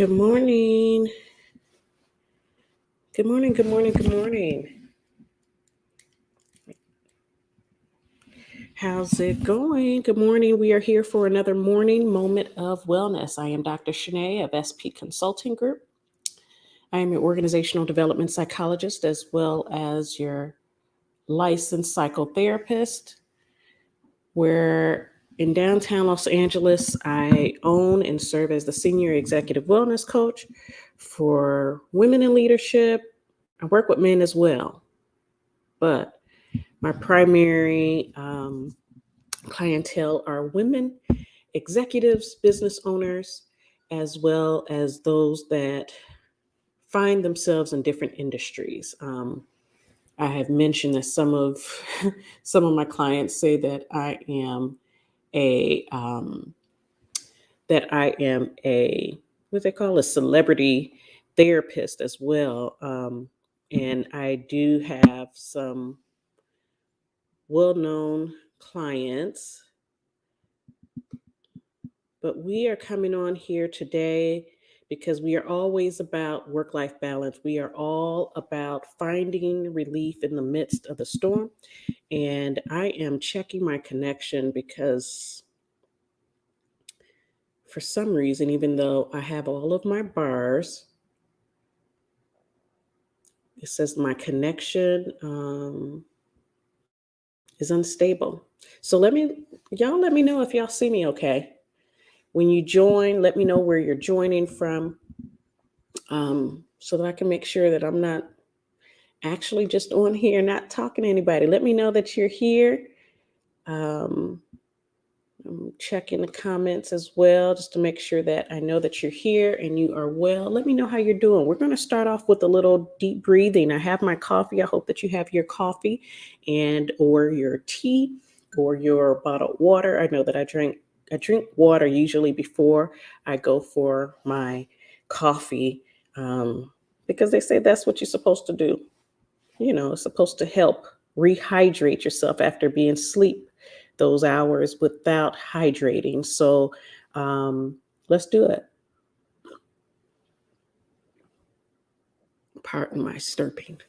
Good morning. Good morning. Good morning. Good morning. How's it going? Good morning. We are here for another morning moment of wellness. I am Dr. Shanae of SP Consulting Group. I am your organizational development psychologist as well as your licensed psychotherapist. Where in downtown Los Angeles, I own and serve as the senior executive wellness coach for women in leadership. I work with men as well, but my primary clientele are women, executives, business owners, as well as those that find themselves in different industries. I have mentioned that some of some of my clients say that a I am a what they call a celebrity therapist as well, and I do have some well-known clients. But we are coming on here today because we are always about work life balance. We are all about finding relief in the midst of the storm. And I am checking my connection because for some reason, even though I have all of my bars, it says my connection is unstable. So y'all let me know if y'all see me okay. When you join, let me know where you're joining from. So that I can make sure that I'm not actually just on here, not talking to anybody. Let me know that you're here. Um, I'm checking the comments as well, just to make sure that I know that you're here and you are well. Let me know how you're doing. We're going to start off with a little deep breathing. I have my coffee. I hope that you have your coffee and or your tea or your bottled water. I know that I drink water usually before I go for my coffee, because they say that's what you're supposed to do. It's supposed to help rehydrate yourself after being asleep those hours without hydrating. So let's do it. Pardon my slurping.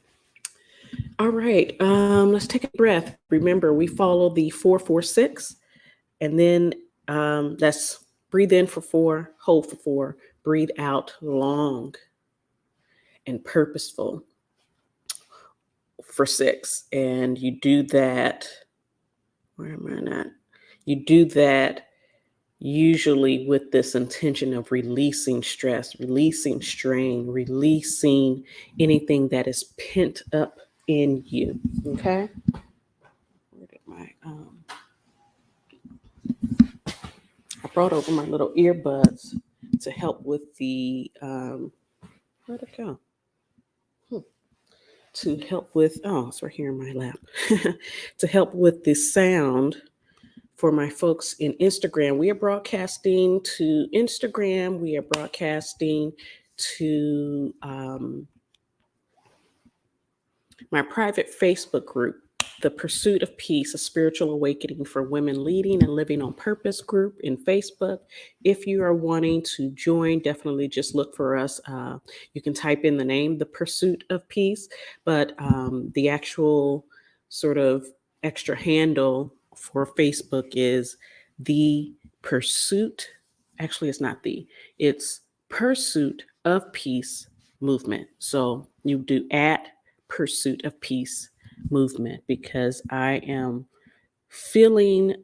All right, let's take a breath. Remember, we follow the 4-4-6, and then let's breathe in for 4, hold for 4, breathe out long and purposeful for 6. And you do that. Where am I at? You do that usually with this intention of releasing stress, releasing strain, releasing anything that is pent up in you. Okay. Where did I brought over my little earbuds to help with the where'd it go? To help with it's right here in my lap. To help with the sound for my folks in Instagram. We are broadcasting to Instagram. We are broadcasting to my private Facebook group, The Pursuit of Peace, a Spiritual Awakening for Women Leading and Living on Purpose group in Facebook. If you are wanting to join, definitely just look for us. You can type in the name, The Pursuit of Peace, but the actual sort of extra handle for Facebook is The Pursuit. Actually, it's Pursuit of Peace Movement. So you do Pursuit of Peace Movement, because I am feeling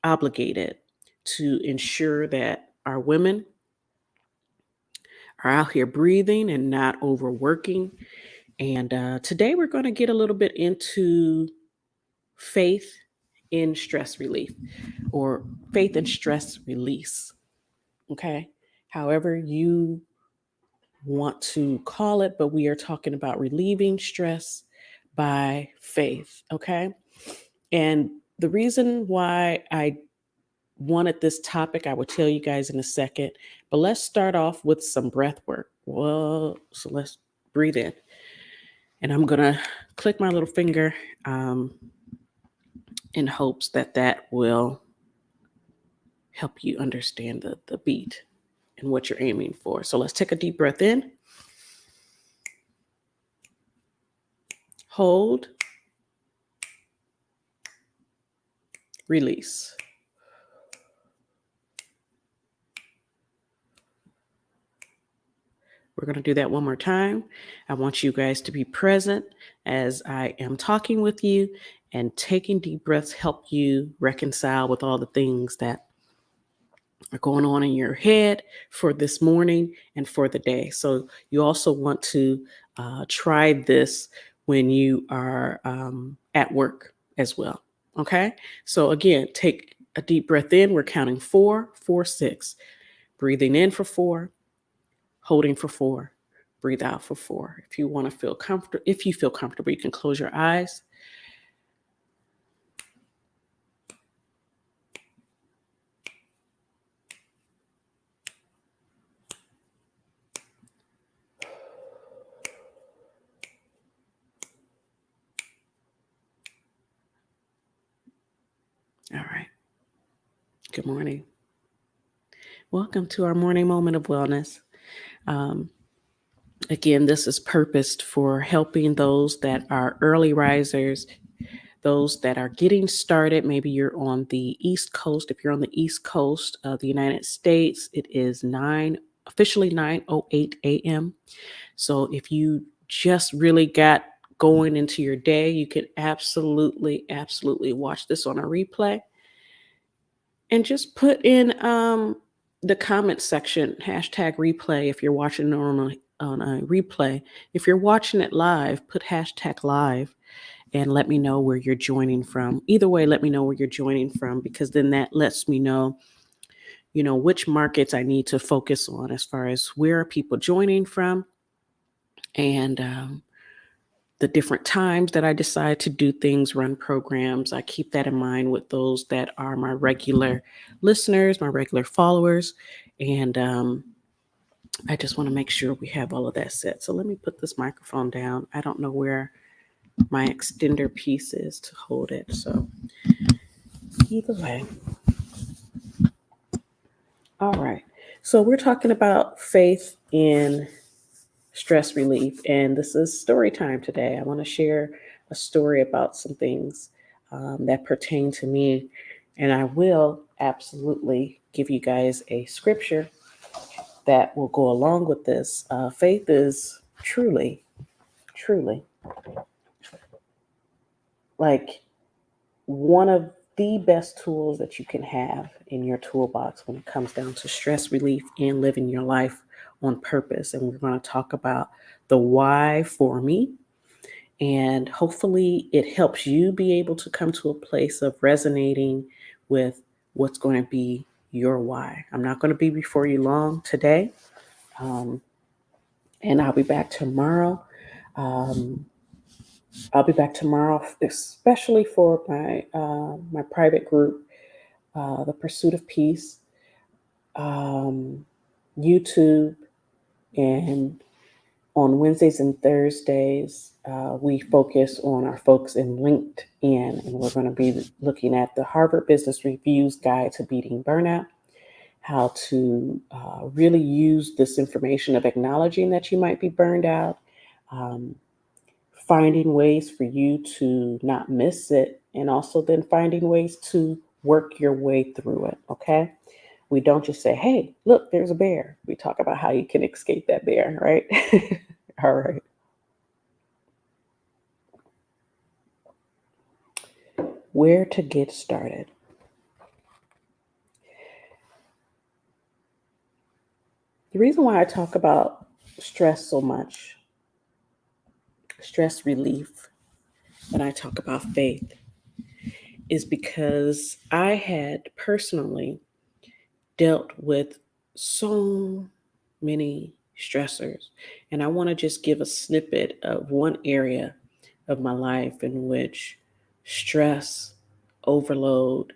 obligated to ensure that our women are out here breathing and not overworking. And today we're going to get a little bit into faith in stress relief, or faith in stress release. Okay. However you want to call it, but we are talking about relieving stress by faith. Okay. And the reason why I wanted this topic, I will tell you guys in a second, but let's start off with some breath work. Well, so let's breathe in, and I'm going to click my little finger in hopes that that will help you understand the beat and what you're aiming for. So let's take a deep breath in, hold, release. We're going to do that one more time. I want you guys to be present as I am talking with you, and taking deep breaths help you reconcile with all the things that are going on in your head for this morning and for the day. So you also want to try this when you are at work as well. Okay. So again, take a deep breath in. We're counting 4, 4, 6. Breathing in for 4, holding for 4, breathe out for 4. If you want to feel comfortable, if you feel comfortable, you can close your eyes. All right. Good morning. Welcome to our morning moment of wellness. Again, this is purposed for helping those that are early risers, those that are getting started. Maybe you're on the East Coast. If you're on the East Coast of the United States, it is officially 9:08 a.m. So if you just really got going into your day, you can absolutely watch this on a replay. And just put in the comment section, hashtag replay, if you're watching it on a replay. If you're watching it live, put hashtag live and let me know where you're joining from. Either way, let me know where you're joining from, because then that lets me know, which markets I need to focus on as far as where are people joining from, and the different times that I decide to do things, run programs. I keep that in mind with those that are my regular listeners, my regular followers. And I just want to make sure we have all of that set. So let me put this microphone down. I don't know where my extender piece is to hold it. So either way. All right. So we're talking about faith in stress relief. And this is story time today. I want to share a story about some things that pertain to me. And I will absolutely give you guys a scripture that will go along with this. Faith is truly, truly like one of the best tools that you can have in your toolbox when it comes down to stress relief and living your life on purpose. And we're going to talk about the why for me. And hopefully it helps you be able to come to a place of resonating with what's going to be your why. I'm not going to be before you long today. And I'll be back tomorrow. Especially for my private group, The Pursuit of Peace, YouTube, and on Wednesdays and Thursdays, we focus on our folks in LinkedIn, and we're going to be looking at the Harvard Business Review's Guide to Beating Burnout, how to really use this information of acknowledging that you might be burned out, finding ways for you to not miss it, and also then finding ways to work your way through it, okay? We don't just say, hey, look, there's a bear. We talk about how you can escape that bear, right? All right. Where to get started? The reason why I talk about stress so much, stress relief, when I talk about faith, is because I had personally dealt with so many stressors. And I want to just give a snippet of one area of my life in which stress, overload,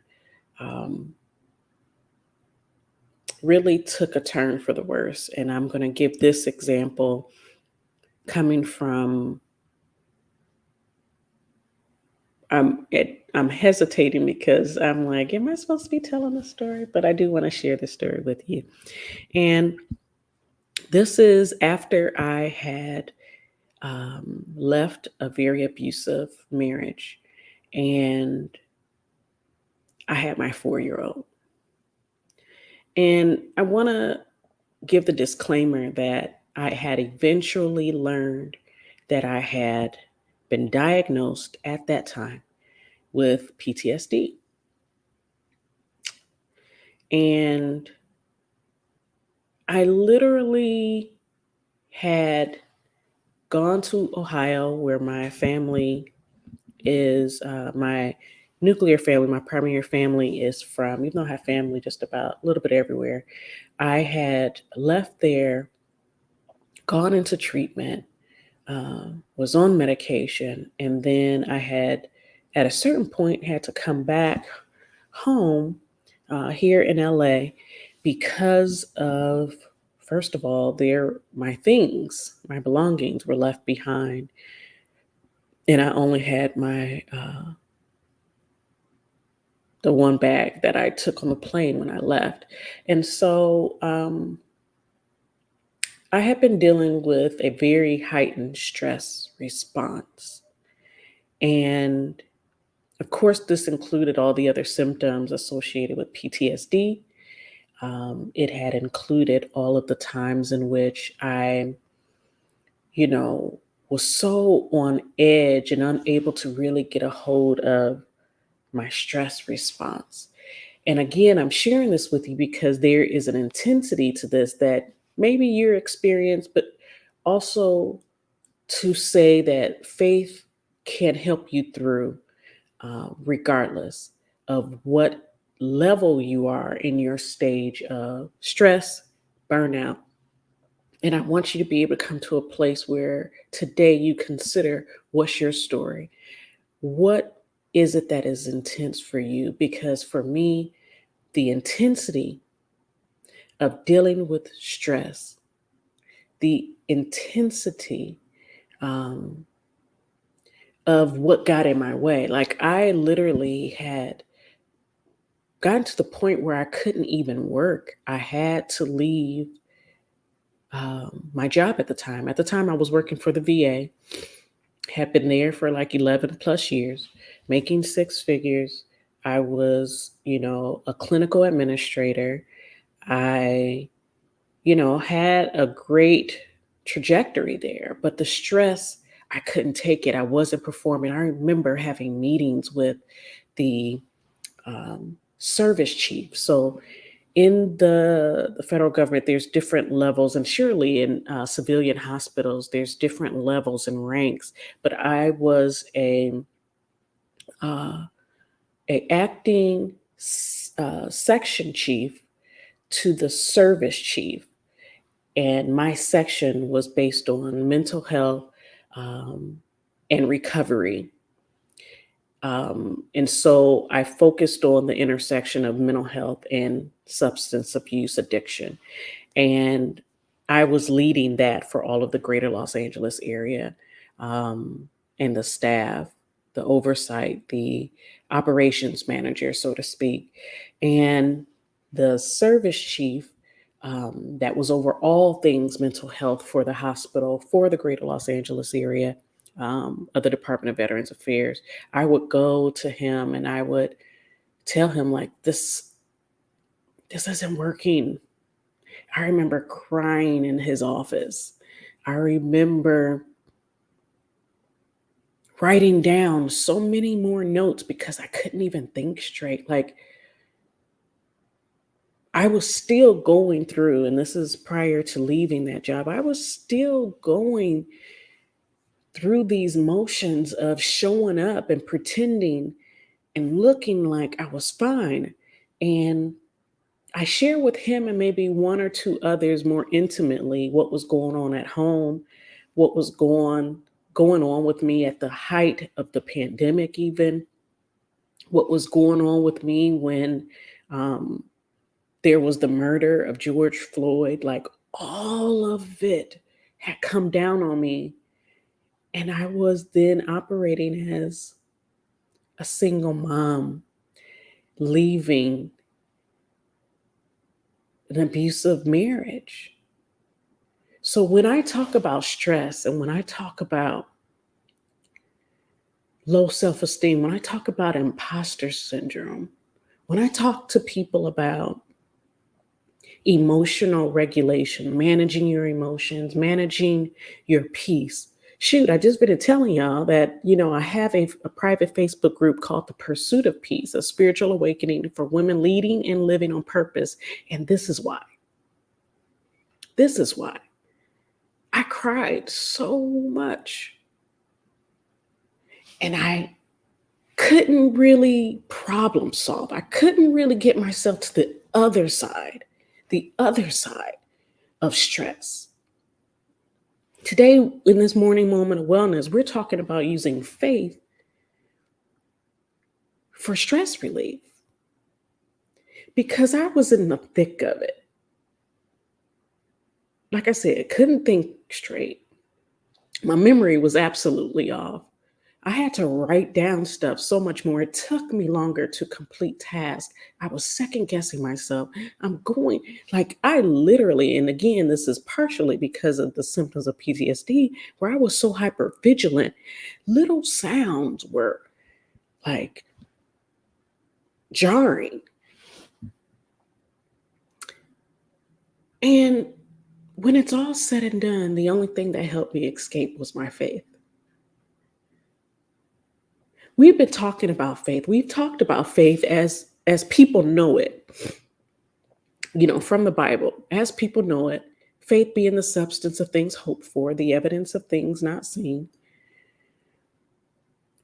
really took a turn for the worse. And I'm going to give this example coming from I'm hesitating because I'm like, am I supposed to be telling the story? But I do want to share the story with you. And this is after I had left a very abusive marriage, and I had my 4-year old. And I want to give the disclaimer that I had eventually learned that I had been diagnosed at that time with PTSD. And I literally had gone to Ohio, where my family is, my nuclear family, my primary family is from, even though I have family just about a little bit everywhere. I had left there, gone into treatment, was on medication, and then I had, at a certain point, had to come back home here in LA because of, first of all, there my things, my belongings were left behind, and I only had my the one bag that I took on the plane when I left, and so I had been dealing with a very heightened stress response, and of course, this included all the other symptoms associated with PTSD. It had included all of the times in which I, you know, was so on edge and unable to really get a hold of my stress response. And again, I'm sharing this with you because there is an intensity to this that maybe you're experienced, but also to say that faith can help you through, regardless of what level you are in your stage of stress, burnout. And I want you to be able to come to a place where today you consider, what's your story? What is it that is intense for you? Because for me, the intensity of dealing with stress, the intensity um, of what got in my way, like I literally had gotten to the point where I couldn't even work. I had to leave my job at the time. At the time, I was working for the VA, had been there for like 11 plus years, making six figures. I was, a clinical administrator. I, had a great trajectory there, but the stress, I couldn't take it. I wasn't performing. I remember having meetings with the service chief. So in the federal government, there's different levels, and surely in civilian hospitals, there's different levels and ranks. But I was uh, a acting section chief to the service chief, and my section was based on mental health um, and recovery. And so I focused on the intersection of mental health and substance abuse addiction. And I was leading that for all of the greater Los Angeles area, and the staff, the oversight, the operations manager, so to speak, and the service chief, that was over all things mental health for the hospital for the greater Los Angeles area, of the Department of Veterans Affairs. I would go to him and I would tell him, like, this isn't working. I remember crying in his office. I remember writing down so many more notes because I couldn't even think straight. Like, I was still going through, and this is prior to leaving that job, I was still going through these motions of showing up and pretending and looking like I was fine. And I share with him and maybe one or two others more intimately what was going on at home, what was going on with me at the height of the pandemic, even what was going on with me when um, there was the murder of George Floyd. Like, all of it had come down on me, and I was then operating as a single mom leaving an abusive marriage. So when I talk about stress and when I talk about low self esteem, when I talk about imposter syndrome, when I talk to people about emotional regulation, managing your emotions, managing your peace. Shoot, I just been telling y'all that, I have a private Facebook group called The Pursuit of Peace, a spiritual awakening for women leading and living on purpose. And this is why. This is why. I cried so much. And I couldn't really problem solve. I couldn't really get myself to the other side of stress. Today, in this morning moment of wellness, we're talking about using faith for stress relief because I was in the thick of it. Like I said, couldn't think straight. My memory was absolutely off. I had to write down stuff so much more. It took me longer to complete tasks. I was second guessing myself. I literally, and again, this is partially because of the symptoms of PTSD, where I was so hyper vigilant. Little sounds were like jarring. And when it's all said and done, the only thing that helped me escape was my faith. We've been talking about faith. We've talked about faith as people know it, from the Bible, as people know it, faith being the substance of things hoped for, the evidence of things not seen.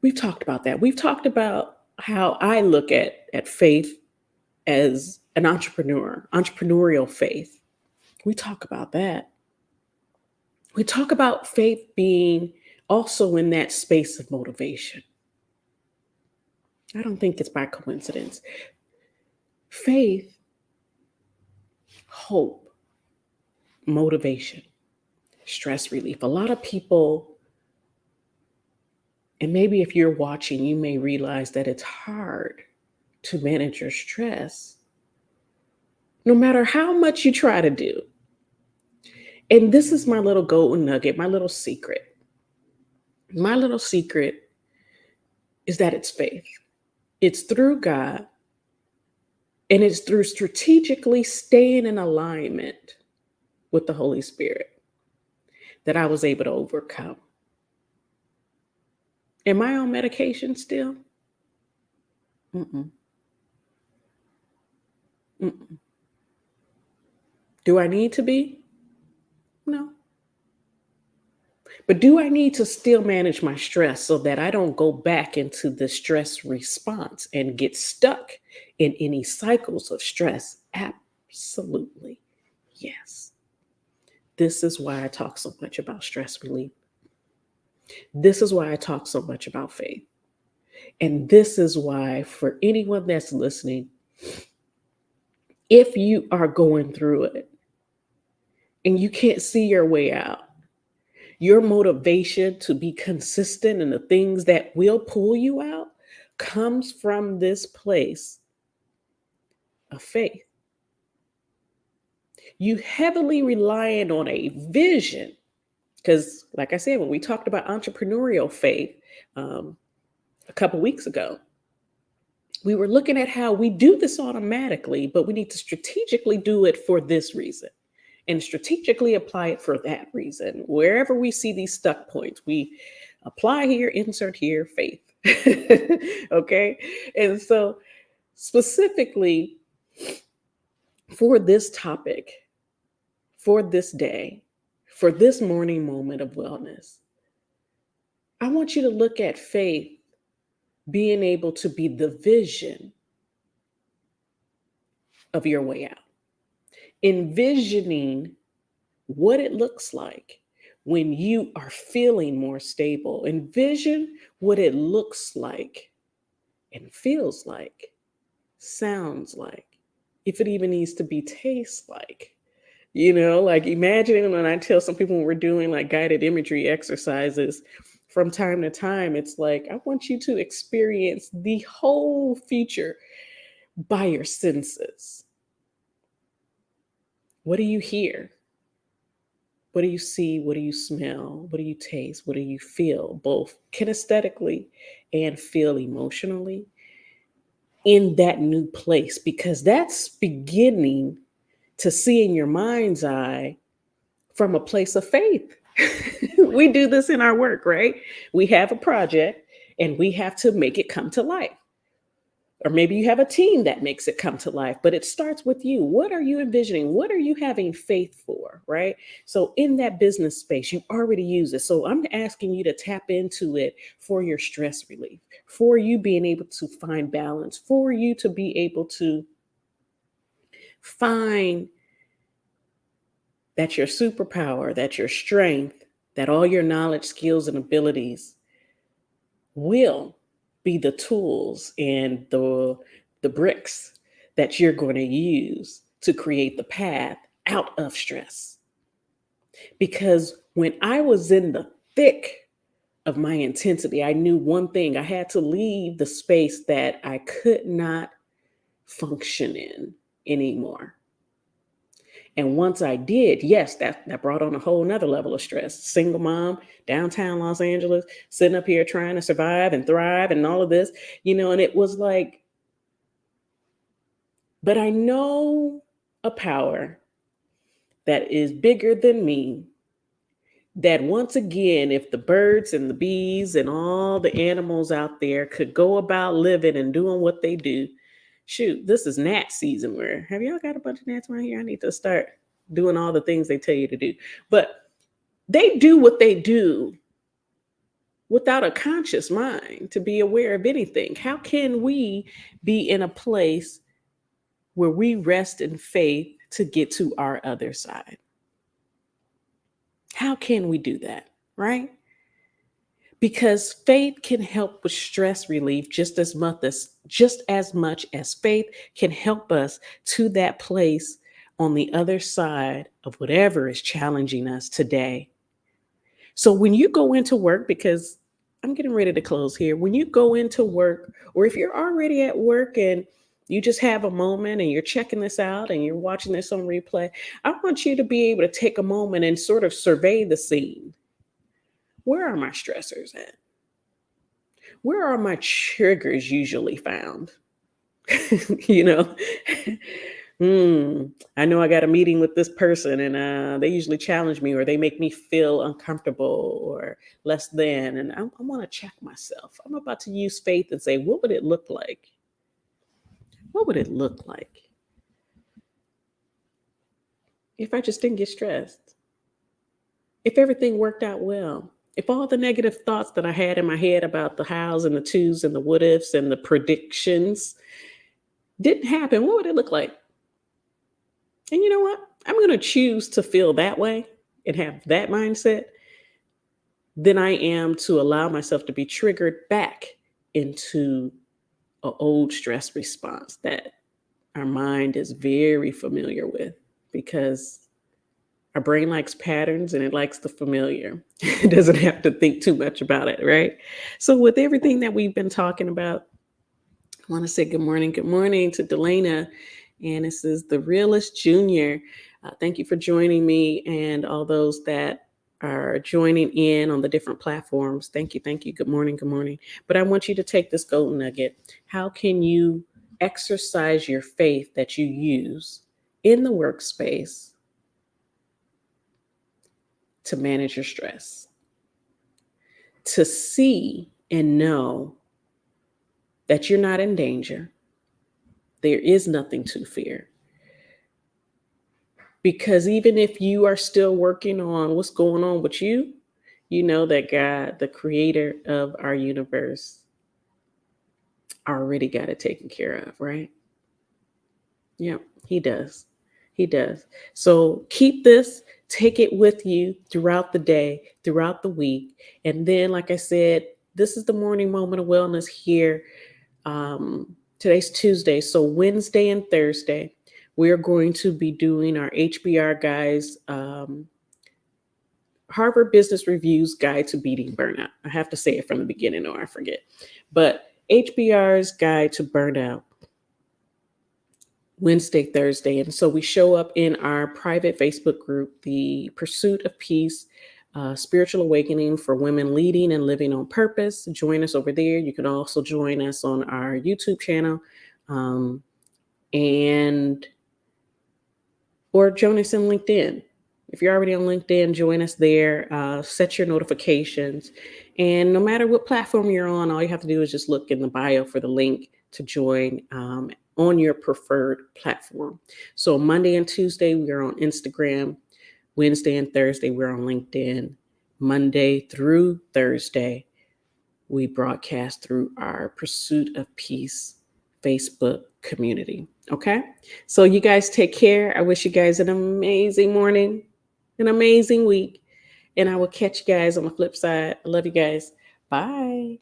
We've talked about that. We've talked about how I look at faith as an entrepreneurial faith. We talk about that. We talk about faith being also in that space of motivation. I don't think it's by coincidence. Faith, hope, motivation, stress relief. A lot of people, and maybe if you're watching, you may realize that it's hard to manage your stress, no matter how much you try to do. And this is my little golden nugget, my little secret. My little secret is that it's faith. It's through God, and it's through strategically staying in alignment with the Holy Spirit that I was able to overcome. Am I on medication still? Mm-mm. Mm-mm. Do I need to be? No. But do I need to still manage my stress so that I don't go back into the stress response and get stuck in any cycles of stress? Absolutely. Yes. This is why I talk so much about stress relief. This is why I talk so much about faith. And this is why, for anyone that's listening, if you are going through it and you can't see your way out, your motivation to be consistent in the things that will pull you out comes from this place of faith. You heavily relying on a vision, because, like I said, when we talked about entrepreneurial faith a couple weeks ago, we were looking at how we do this automatically, but we need to strategically do it for this reason and strategically apply it for that reason. Wherever we see these stuck points, we apply here, insert here, faith. Okay. And so, specifically for this topic, for this day, for this morning moment of wellness, I want you to look at faith being able to be the vision of your way out, envisioning what it looks like when you are feeling more stable. Envision what it looks like and feels like, sounds like, if it even needs to be tastes like. Like imagine when I tell some people when we're doing like guided imagery exercises from time to time, it's like, I want you to experience the whole future by your senses. What do you hear? What do you see? What do you smell? What do you taste? What do you feel, both kinesthetically and feel emotionally in that new place? Because that's beginning to see in your mind's eye from a place of faith. We do this in our work, right? We have a project and we have to make it come to life. Or maybe you have a team that makes it come to life, but it starts with you. What are you envisioning? What are you having faith for, right? So in that business space, you already use it. So I'm asking you to tap into it for your stress relief, for you being able to find balance, for you to be able to find that your superpower, that your strength, that all your knowledge, skills, and abilities will be the tools and the bricks that you're going to use to create the path out of stress. Because when I was in the thick of my intensity, I knew one thing: I had to leave the space that I could not function in anymore. And once I did, yes, that brought on a whole nother level of stress. Single mom, downtown Los Angeles, sitting up here trying to survive and thrive and all of this, and it was like, but I know a power that is bigger than me. That once again, if the birds and the bees and all the animals out there could go about living and doing what they do, shoot, this is gnat season. Where have y'all got a bunch of gnats around here? I need to start doing all the things they tell you to do. But they do what they do without a conscious mind to be aware of anything. How can we be in a place where we rest in faith to get to our other side? How can we do that, right? Because faith can help with stress relief just as much as faith can help us to that place on the other side of whatever is challenging us today. So when you go into work, because I'm getting ready to close here, when you go into work, or if you're already at work and you just have a moment and you're checking this out and you're watching this on replay, I want you to be able to take a moment and sort of survey the scene. Where are my stressors at? Where are my triggers usually found? you know, I know I got a meeting with this person and they usually challenge me or they make me feel uncomfortable or less than. And I want to check myself. I'm about to use faith and say, what would it look like? What would it look like if I just didn't get stressed? If everything worked out well? If all the negative thoughts that I had in my head about the hows and the twos and the what ifs and the predictions didn't happen, what would it look like? And you know what? I'm going to choose to feel that way and have that mindset than I am to allow myself to be triggered back into an old stress response that our mind is very familiar with, because our brain likes patterns and it likes the familiar. It doesn't have to think too much about it, right? So, with everything that we've been talking about, I want to say good morning to Delana. And this is the Realist Junior. Thank you for joining me and all those that are joining in on the different platforms. Thank you. Thank you. Good morning. Good morning. But I want you to take this golden nugget. How can you exercise your faith that you use in the workspace to manage your stress? To see and know that you're not in danger. There is nothing to fear. Because even if you are still working on what's going on with you, you know that God, the creator of our universe, already got it taken care of, right? Yep, he does. He does. So keep this, take it with you throughout the day, throughout the week. And then, like I said, this is the morning moment of wellness here. Today's Tuesday. So Wednesday and Thursday, we're going to be doing our HBR guys Harvard Business Review's Guide to Beating Burnout. I have to say it from the beginning or I forget. But HBR's Guide to Burnout, Wednesday, Thursday. And so we show up in our private Facebook group, the Pursuit of Peace, Spiritual Awakening for Women Leading and Living on Purpose. Join us over there. You can also join us on our YouTube channel, and or join us in LinkedIn. If you're already on LinkedIn, join us there, set your notifications. And no matter what platform you're on, all you have to do is just look in the bio for the link to join on your preferred platform. So Monday and Tuesday, we are on Instagram. Wednesday and Thursday, we're on LinkedIn. Monday through Thursday, we broadcast through our Pursuit of Peace Facebook community. Okay? So you guys take care. I wish you guys an amazing morning, an amazing week, and I will catch you guys on the flip side. I love you guys. Bye.